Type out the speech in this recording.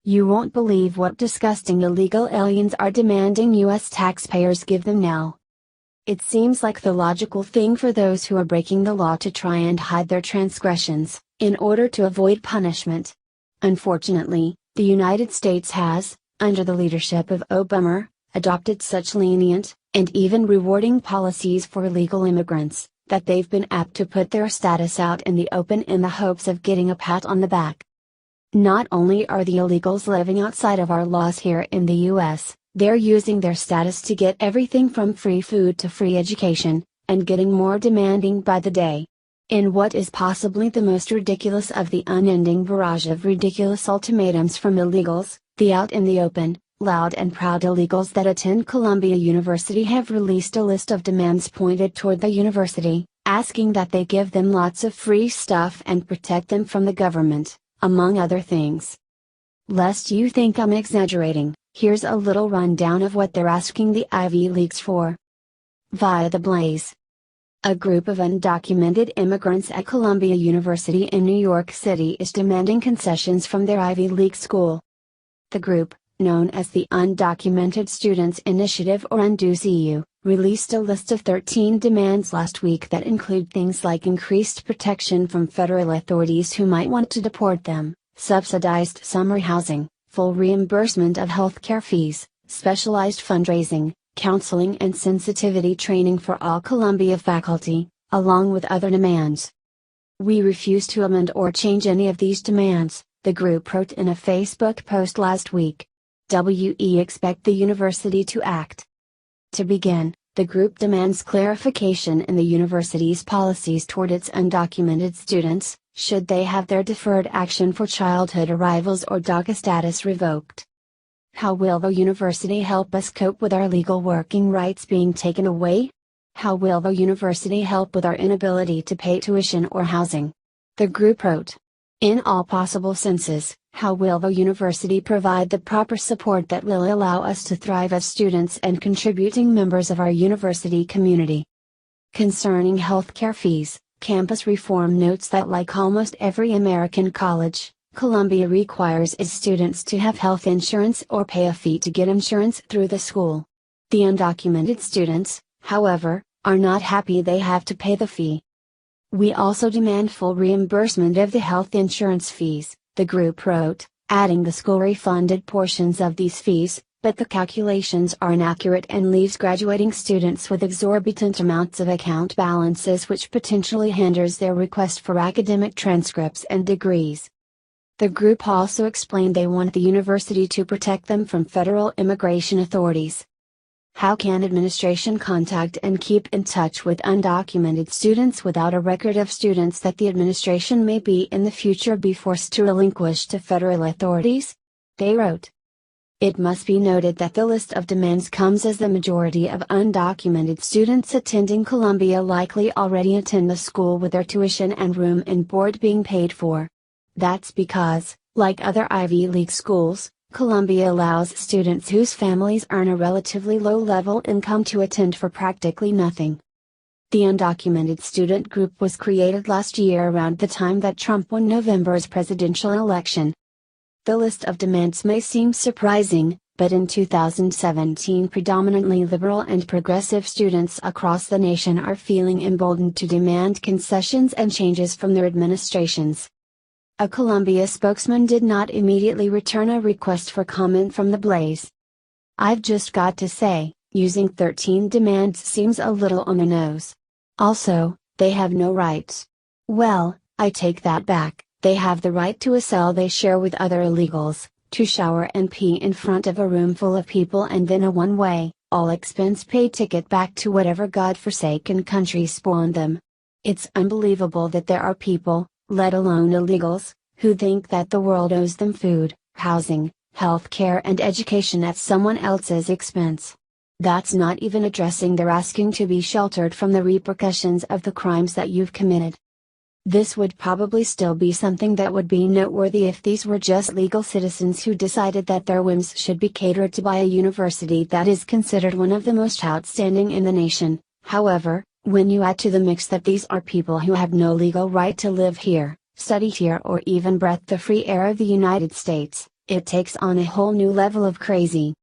You won't believe what disgusting illegal aliens are demanding US taxpayers give them now. It seems like the logical thing for those who are breaking the law to try and hide their transgressions, in order to avoid punishment. Unfortunately, the United States has, under the leadership of Obama, adopted such lenient, and even rewarding policies for illegal immigrants, that they've been apt to put their status out in the open in the hopes of getting a pat on the back. Not only are the illegals living outside of our laws here in the US, they're using their status to get everything from free food to free education, and getting more demanding by the day. In what is possibly the most ridiculous of the unending barrage of ridiculous ultimatums from illegals, the out in the open, loud and proud illegals that attend Columbia University have released a list of demands pointed toward the university, asking that they give them lots of free stuff and protect them from the government, among other things. Lest you think I'm exaggerating, here's a little rundown of what they're asking the Ivy Leagues for. Via the Blaze. A group of undocumented immigrants at Columbia University in New York City is demanding concessions from their Ivy League school. The group, known as the Undocumented Students Initiative or UNDOCU, released a list of 13 demands last week that include things like increased protection from federal authorities who might want to deport them, subsidized summer housing, full reimbursement of healthcare fees, specialized fundraising, counseling and sensitivity training for all Columbia faculty, along with other demands. "We refuse to amend or change any of these demands," the group wrote in a Facebook post last week. We expect the university to act. To begin, the group demands clarification in the university's policies toward its undocumented students, should they have their deferred action for childhood arrivals or DACA status revoked. How will the university help us cope with our legal working rights being taken away? How will the university help with our inability to pay tuition or housing? The group wrote. In all possible senses, how will the university provide the proper support that will allow us to thrive as students and contributing members of our university community? Concerning healthcare fees, Campus Reform notes that like almost every American college, Columbia requires its students to have health insurance or pay a fee to get insurance through the school. The undocumented students, however, are not happy they have to pay the fee. "We also demand full reimbursement of the health insurance fees," the group wrote, adding the school refunded portions of these fees, but the calculations are inaccurate and leaves graduating students with exorbitant amounts of account balances which potentially hinders their request for academic transcripts and degrees. The group also explained they want the university to protect them from federal immigration authorities. How can administration contact and keep in touch with undocumented students without a record of students that the administration may be in the future be forced to relinquish to federal authorities? They wrote. It must be noted that the list of demands comes as the majority of undocumented students attending Columbia likely already attend the school with their tuition and room and board being paid for. That's because, like other Ivy League schools, Columbia allows students whose families earn a relatively low-level income to attend for practically nothing. The undocumented student group was created last year around the time that Trump won November's presidential election. The list of demands may seem surprising, but in 2017 predominantly liberal and progressive students across the nation are feeling emboldened to demand concessions and changes from their administrations. A Columbia spokesman did not immediately return a request for comment from the Blaze. "I've just got to say, using 13 demands seems a little on the nose. Also, they have no rights." Well, I take that back, they have the right to a cell they share with other illegals, to shower and pee in front of a room full of people and then a one-way, all-expense-paid ticket back to whatever godforsaken country spawned them. It's unbelievable that there are people, let alone illegals, who think that the world owes them food, housing, health care and education at someone else's expense. That's not even addressing their asking to be sheltered from the repercussions of the crimes that you've committed. This would probably still be something that would be noteworthy if these were just legal citizens who decided that their whims should be catered to by a university that is considered one of the most outstanding in the nation. However, when you add to the mix that these are people who have no legal right to live here, study here or even breathe the free air of the United States, it takes on a whole new level of crazy.